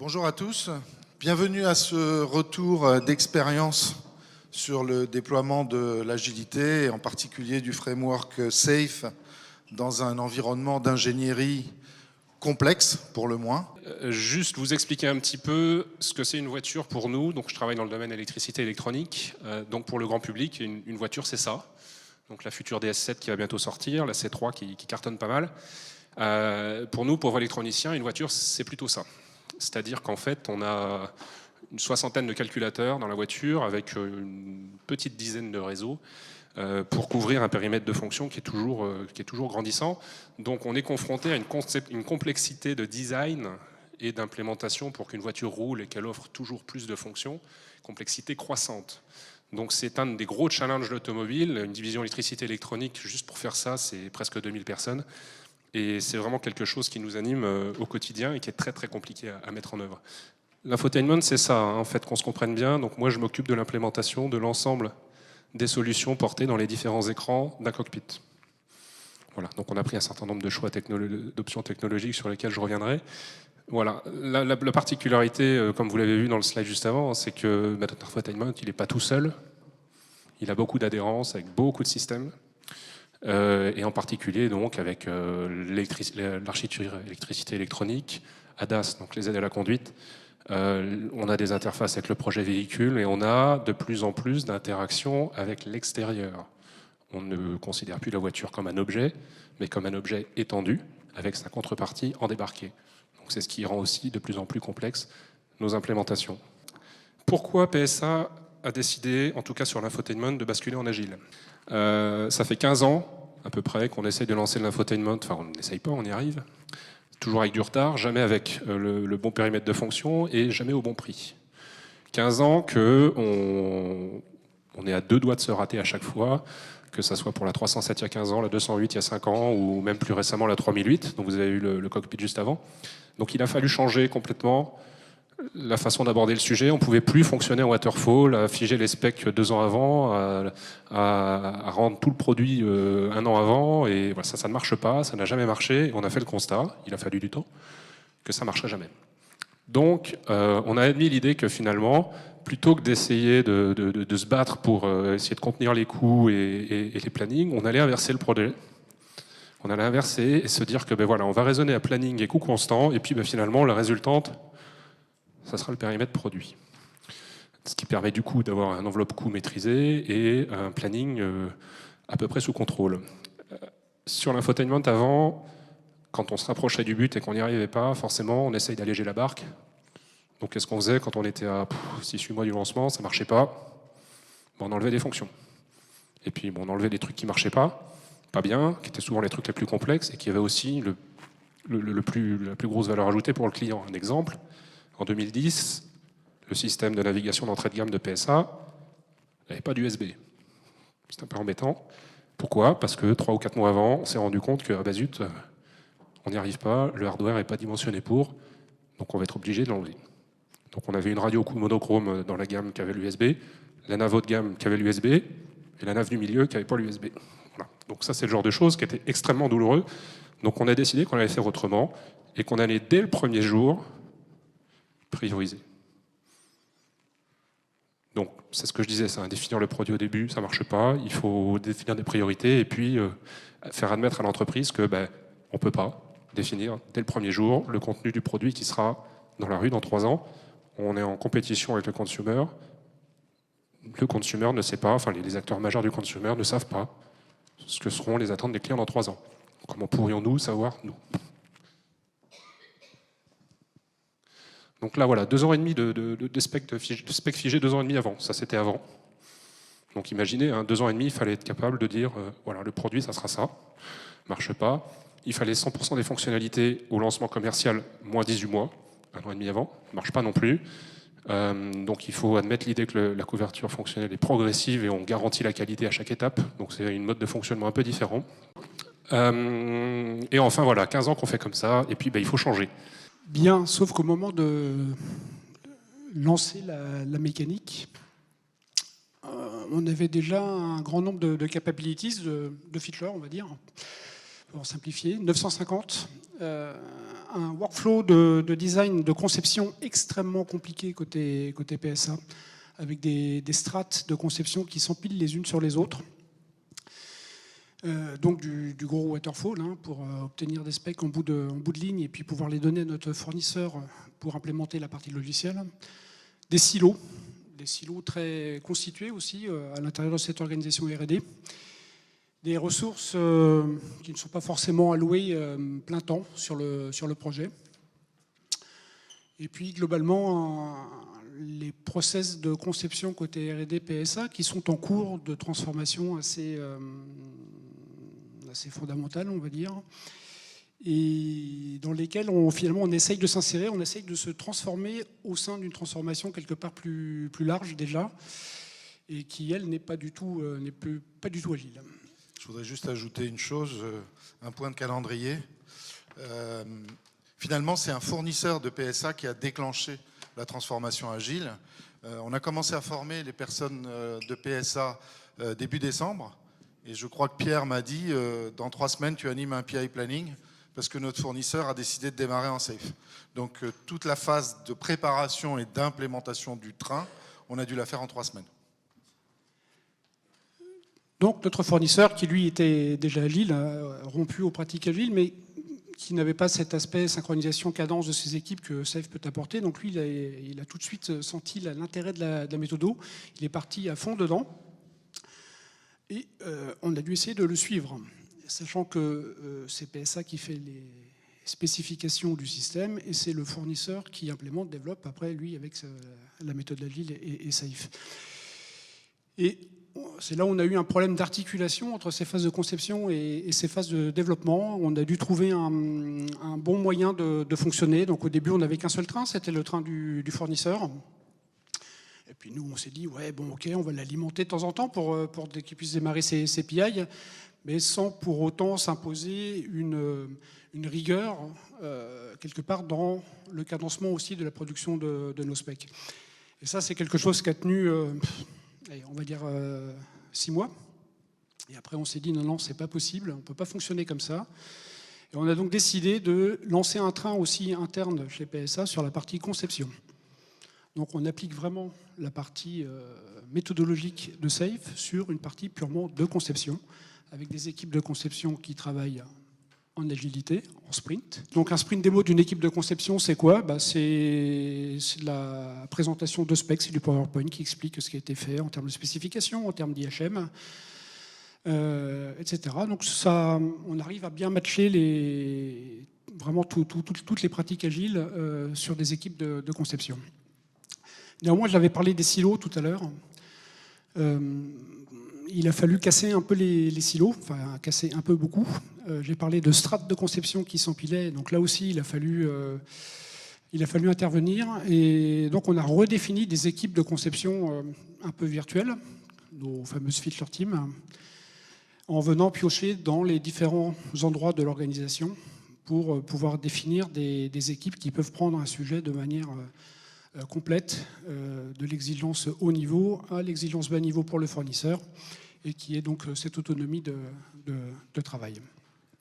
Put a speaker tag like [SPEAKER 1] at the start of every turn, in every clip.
[SPEAKER 1] Bonjour à tous, bienvenue à ce retour d'expérience sur le déploiement de l'agilité et en particulier du framework SAFe dans un environnement d'ingénierie complexe pour le moins.
[SPEAKER 2] Juste vous expliquer un petit peu ce que c'est une voiture pour nous. Donc je travaille dans le domaine électricité électronique. Donc pour le grand public, une voiture c'est ça. Donc la future DS7 qui va bientôt sortir, la C3 qui cartonne pas mal. Pour nous, pauvres électroniciens, une voiture c'est plutôt ça. C'est-à-dire qu'en fait on a une soixantaine de calculateurs dans la voiture avec une petite dizaine de réseaux pour couvrir un périmètre de fonction qui est toujours grandissant. Donc on est confronté à une complexité de design et d'implémentation pour qu'une voiture roule et qu'elle offre toujours plus de fonctions, complexité croissante. Donc c'est un des gros challenges de l'automobile. Une division électricité électronique, juste pour faire ça, c'est presque 2000 personnes. Et c'est vraiment quelque chose qui nous anime au quotidien et qui est très très compliqué à mettre en œuvre. L'infotainment, c'est ça, hein, en fait, qu'on se comprenne bien. Donc moi, je m'occupe de l'implémentation de l'ensemble des solutions portées dans les différents écrans d'un cockpit. Voilà, donc on a pris un certain nombre de choix d'options technologiques sur lesquelles je reviendrai. Voilà, la particularité, comme vous l'avez vu dans le slide juste avant, c'est que notre infotainment, il n'est pas tout seul. Il a beaucoup d'adhérence avec beaucoup de systèmes. Et en particulier donc avec l'architecture électricité électronique, ADAS, donc les aides à la conduite. On a des interfaces avec le projet véhicule et on a de plus en plus d'interactions avec l'extérieur. On ne considère plus la voiture comme un objet, mais comme un objet étendu, avec sa contrepartie en débarqué. Donc c'est ce qui rend aussi de plus en plus complexe nos implémentations. Pourquoi PSA a décidé, en tout cas sur l'infotainment, de basculer en agile? Ça fait 15 ans, à peu près, qu'on essaye de lancer l'infotainment. Enfin, on n'essaye pas, on y arrive. Toujours avec du retard, jamais avec le bon périmètre de fonction et jamais au bon prix. 15 ans qu'on est à 2 doigts de se rater à chaque fois, que ça soit pour la 307 il y a 15 ans, la 208 il y a 5 ans, ou même plus récemment la 3008, dont vous avez eu le cockpit juste avant. Donc il a fallu changer complètement la façon d'aborder le sujet. On ne pouvait plus fonctionner en waterfall, à figer les specs 2 ans avant, à rendre tout le produit 1 an avant. Et voilà, ça ne marche pas, ça n'a jamais marché. On a fait le constat, il a fallu du temps, que ça ne marcherait jamais. Donc on a admis l'idée que finalement, plutôt que d'essayer de se battre pour essayer de contenir les coûts et les plannings, on allait inverser le projet. On allait inverser et se dire que ben voilà, on va raisonner à planning et coût constant, et puis ben finalement la résultante, ça sera le périmètre produit. Ce qui permet du coup d'avoir un enveloppe coût maîtrisé et un planning à peu près sous contrôle. Sur l'infotainment avant, quand on se rapprochait du but et qu'on n'y arrivait pas, forcément on essaye d'alléger la barque. Donc qu'est-ce qu'on faisait quand on était à 6-8 mois du lancement, ça ne marchait pas, on enlevait des fonctions. Et puis on enlevait des trucs qui ne marchaient pas bien, qui étaient souvent les trucs les plus complexes et qui avaient aussi la plus grosse valeur ajoutée pour le client. Un exemple, en 2010, le système de navigation d'entrée de gamme de PSA n'avait pas d'USB. C'est un peu embêtant. Pourquoi? Parce que 3 ou 4 mois avant, on s'est rendu compte que, bah zut, on n'y arrive pas, le hardware n'est pas dimensionné pour, donc on va être obligé de l'enlever. Donc on avait une radio monochrome dans la gamme qui avait l'USB, la nav haut de gamme qui avait l'USB, et la nav du milieu qui n'avait pas l'USB. Voilà. Donc ça, c'est le genre de choses qui était extrêmement douloureux. Donc on a décidé qu'on allait faire autrement, et qu'on allait, dès le premier jour, prioriser. Donc, c'est ce que je disais, ça, définir le produit au début, ça ne marche pas. Il faut définir des priorités et puis faire admettre à l'entreprise que on ne peut pas définir dès le premier jour le contenu du produit qui sera dans la rue dans 3 ans. On est en compétition avec le consumer. Le consumer ne sait pas, enfin les acteurs majeurs du consumer ne savent pas ce que seront les attentes des clients dans 3 ans. Comment pourrions-nous savoir, nous? Donc là, voilà, 2 ans et demi de spec figé 2 ans et demi avant. Ça, c'était avant. Donc imaginez, 2 ans et demi, il fallait être capable de dire, voilà, le produit, ça sera ça. Marche pas. Il fallait 100% des fonctionnalités au lancement commercial, moins 18 mois, 1 an et demi avant. Marche pas non plus. Donc il faut admettre l'idée que la couverture fonctionnelle est progressive et on garantit la qualité à chaque étape. Donc c'est une mode de fonctionnement un peu différent. Et enfin, voilà, 15 ans qu'on fait comme ça, et puis il faut changer.
[SPEAKER 3] Bien, sauf qu'au moment de lancer la mécanique, on avait déjà un grand nombre de capabilities, de features, on va dire. pour simplifier, 950. Un workflow de design, de conception extrêmement compliqué côté PSA, avec des strates de conception qui s'empilent les unes sur les autres. Donc du gros waterfall pour obtenir des specs en bout de ligne et puis pouvoir les donner à notre fournisseur pour implémenter la partie logicielle. Des silos très constitués aussi à l'intérieur de cette organisation R&D. Des ressources qui ne sont pas forcément allouées plein temps sur le projet. Et puis globalement, les process de conception côté R&D PSA qui sont en cours de transformation assez fondamentale, on va dire, et dans lesquels finalement on essaye de s'insérer, on essaye de se transformer au sein d'une transformation quelque part plus large déjà, et qui elle n'est pas du tout agile.
[SPEAKER 1] Je voudrais juste ajouter une chose, un point de calendrier. Finalement, c'est un fournisseur de PSA qui a déclenché la transformation agile. On a commencé à former les personnes de PSA début décembre. Et je crois que Pierre m'a dit, dans 3 semaines, tu animes un PI planning parce que notre fournisseur a décidé de démarrer en safe. Donc toute la phase de préparation et d'implémentation du train, on a dû la faire en 3 semaines.
[SPEAKER 3] Donc notre fournisseur, qui lui était déjà agile, rompu aux pratiques agiles, mais qui n'avait pas cet aspect synchronisation, cadence de ses équipes que Safe peut apporter. Donc lui, il a tout de suite senti l'intérêt de la méthodo. Il est parti à fond dedans. Et on a dû essayer de le suivre, sachant que c'est PSA qui fait les spécifications du système et c'est le fournisseur qui implémente, développe après, lui, avec la méthode agile et Safe. Et c'est là où on a eu un problème d'articulation entre ces phases de conception et ces phases de développement. On a dû trouver un bon moyen de fonctionner. Donc au début, on n'avait qu'un seul train, c'était le train du fournisseur. Et puis nous, on s'est dit, ouais, bon, ok, on va l'alimenter de temps en temps pour qu'il puisse démarrer ses PI, mais sans pour autant s'imposer une rigueur, quelque part, dans le cadencement aussi de la production de nos specs. Et ça, c'est quelque chose qui a tenu, on va dire, 6 mois. Et après, on s'est dit, non, c'est pas possible, on ne peut pas fonctionner comme ça. Et on a donc décidé de lancer un train aussi interne chez PSA sur la partie conception. Donc on applique vraiment la partie méthodologique de Safe sur une partie purement de conception, avec des équipes de conception qui travaillent en agilité, en sprint. Donc un sprint démo d'une équipe de conception, c'est quoi ? C'est la présentation de specs, c'est du PowerPoint qui explique ce qui a été fait en termes de spécification, en termes d'IHM, etc. Donc ça, on arrive à bien matcher vraiment toutes les pratiques agiles sur des équipes de conception. Néanmoins, j'avais parlé des silos tout à l'heure. Il a fallu casser un peu les silos, enfin casser un peu beaucoup. J'ai parlé de strates de conception qui s'empilaient, donc là aussi il a fallu intervenir. Et donc on a redéfini des équipes de conception un peu virtuelles, nos fameuses feature teams, en venant piocher dans les différents endroits de l'organisation pour pouvoir définir des équipes qui peuvent prendre un sujet de manière complète, de l'exigence haut niveau à l'exigence bas niveau pour le fournisseur, et qui est donc cette autonomie de travail.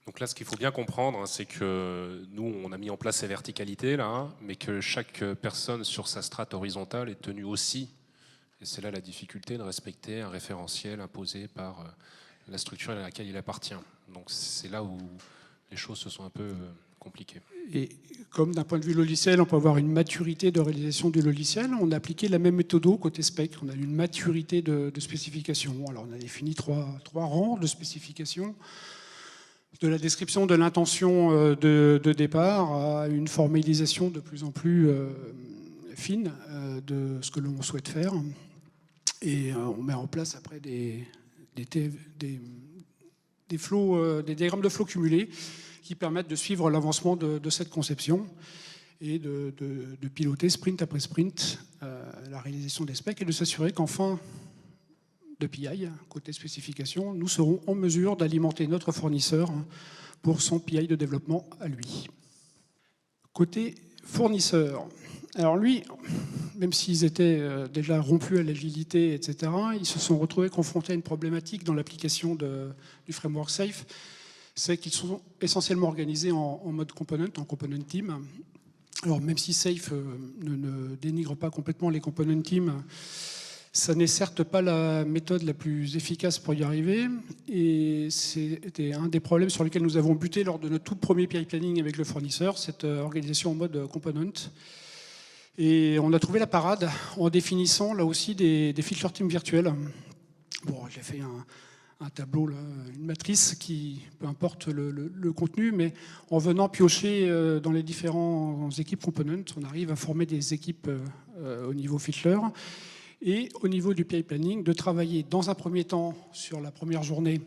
[SPEAKER 2] Donc là, ce qu'il faut bien comprendre, c'est que nous, on a mis en place ces verticalités, là, mais que chaque personne sur sa strate horizontale est tenue aussi, et c'est là la difficulté, de respecter un référentiel imposé par la structure à laquelle il appartient. Donc c'est là où les choses se sont un peu compliquées.
[SPEAKER 3] Et comme d'un point de vue logiciel, on peut avoir une maturité de réalisation du logiciel, on a appliqué la même méthode côté spec. On a une maturité de spécification. Alors on a défini trois rangs de spécification, de la description de l'intention de départ à une formalisation de plus en plus fine de ce que l'on souhaite faire. Et on met en place après des diagrammes de flow cumulés qui permettent de suivre l'avancement de cette conception et de piloter sprint après sprint la réalisation des specs et de s'assurer qu'en fin de PI, côté spécification, nous serons en mesure d'alimenter notre fournisseur pour son PI de développement à lui. Côté fournisseur, alors lui, même s'ils étaient déjà rompus à l'agilité, etc., ils se sont retrouvés confrontés à une problématique dans l'application du framework Safe. c'est qu'ils sont essentiellement organisés en mode component, en component team. Alors même si Safe ne dénigre pas complètement les component team, ça n'est certes pas la méthode la plus efficace pour y arriver, et c'était un des problèmes sur lesquels nous avons buté lors de notre tout premier PI planning avec le fournisseur, cette organisation en mode component. Et on a trouvé la parade en définissant là aussi des feature teams virtuels. Bon, j'ai fait un tableau, là, une matrice qui, peu importe le contenu, mais en venant piocher dans les différentes équipes components, on arrive à former des équipes au niveau feature. Et au niveau du PI planning, de travailler dans un premier temps sur la première journée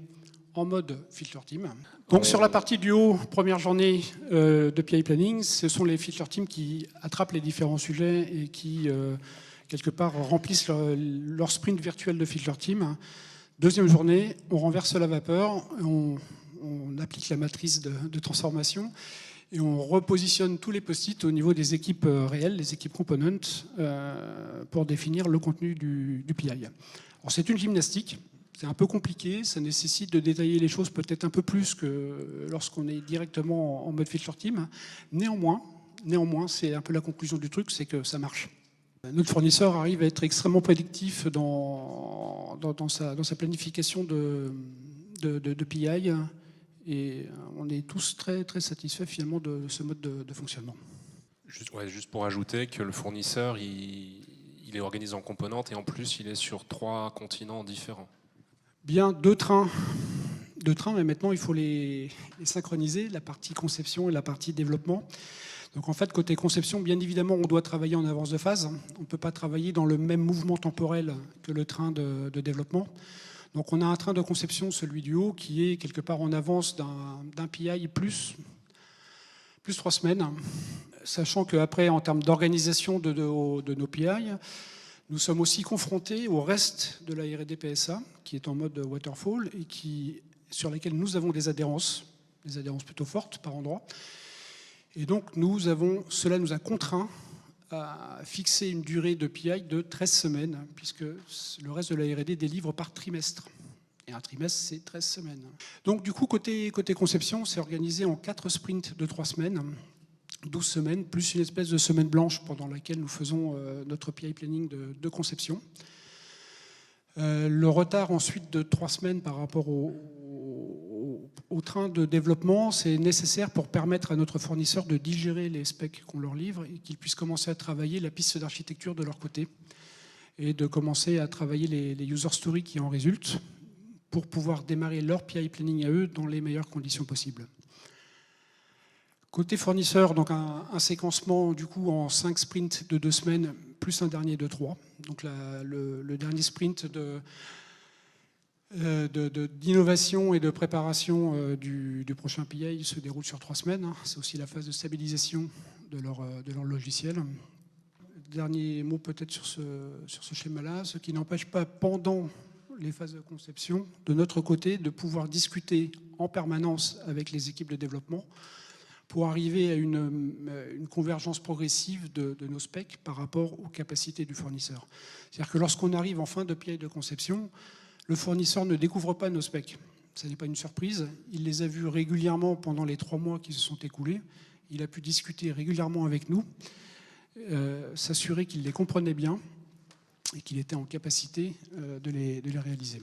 [SPEAKER 3] en mode feature team. Donc sur la partie du haut, première journée de PI planning, ce sont les feature teams qui attrapent les différents sujets et qui, quelque part, remplissent leur sprint virtuel de feature team. Deuxième journée, on renverse la vapeur, on applique la matrice de transformation et on repositionne tous les post-it au niveau des équipes réelles, les équipes components, pour définir le contenu du PI. Alors c'est une gymnastique, c'est un peu compliqué, ça nécessite de détailler les choses peut-être un peu plus que lorsqu'on est directement en mode feature team. Néanmoins, c'est un peu la conclusion du truc, c'est que ça marche. Notre fournisseur arrive à être extrêmement prédictif dans sa planification de PI, et on est tous très, très satisfaits finalement de ce mode de fonctionnement.
[SPEAKER 2] Juste pour ajouter que le fournisseur, il est organisé en componentes et en plus il est sur 3 continents différents.
[SPEAKER 3] Bien, deux trains, mais maintenant il faut les synchroniser, la partie conception et la partie développement. Donc en fait, côté conception, bien évidemment, on doit travailler en avance de phase. On ne peut pas travailler dans le même mouvement temporel que le train de développement. Donc on a un train de conception, celui du haut, qui est quelque part en avance d'un PI plus 3 semaines, sachant qu'après, en termes d'organisation de nos PI, nous sommes aussi confrontés au reste de la R&D PSA, qui est en mode waterfall et sur laquelle nous avons des adhérences plutôt fortes par endroits. Et donc cela nous a contraints à fixer une durée de PI de 13 semaines, puisque le reste de la R&D délivre par trimestre. Et un trimestre, c'est 13 semaines. Donc du coup, côté conception, c'est organisé en 4 sprints de 3 semaines, 12 semaines, plus une espèce de semaine blanche pendant laquelle nous faisons notre PI planning de conception. Le retard ensuite de 3 semaines par rapport au train de développement, c'est nécessaire pour permettre à notre fournisseur de digérer les specs qu'on leur livre et qu'ils puissent commencer à travailler la piste d'architecture de leur côté et de commencer à travailler les user stories qui en résultent pour pouvoir démarrer leur PI planning à eux dans les meilleures conditions possibles. Côté fournisseur, donc un séquencement du coup en 5 sprints de 2 semaines plus un dernier de 3. Donc le dernier sprint d'innovation et de préparation du prochain PI se déroule sur 3 semaines. C'est aussi la phase de stabilisation de leur logiciel. Dernier mot peut-être sur ce schéma-là, ce qui n'empêche pas pendant les phases de conception, de notre côté, de pouvoir discuter en permanence avec les équipes de développement pour arriver à une convergence progressive de nos specs par rapport aux capacités du fournisseur. C'est-à-dire que lorsqu'on arrive en fin de PI de conception, le fournisseur ne découvre pas nos specs. Ce n'est pas une surprise. Il les a vus régulièrement pendant les 3 mois qui se sont écoulés. Il a pu discuter régulièrement avec nous, s'assurer qu'il les comprenait bien et qu'il était en capacité de les réaliser.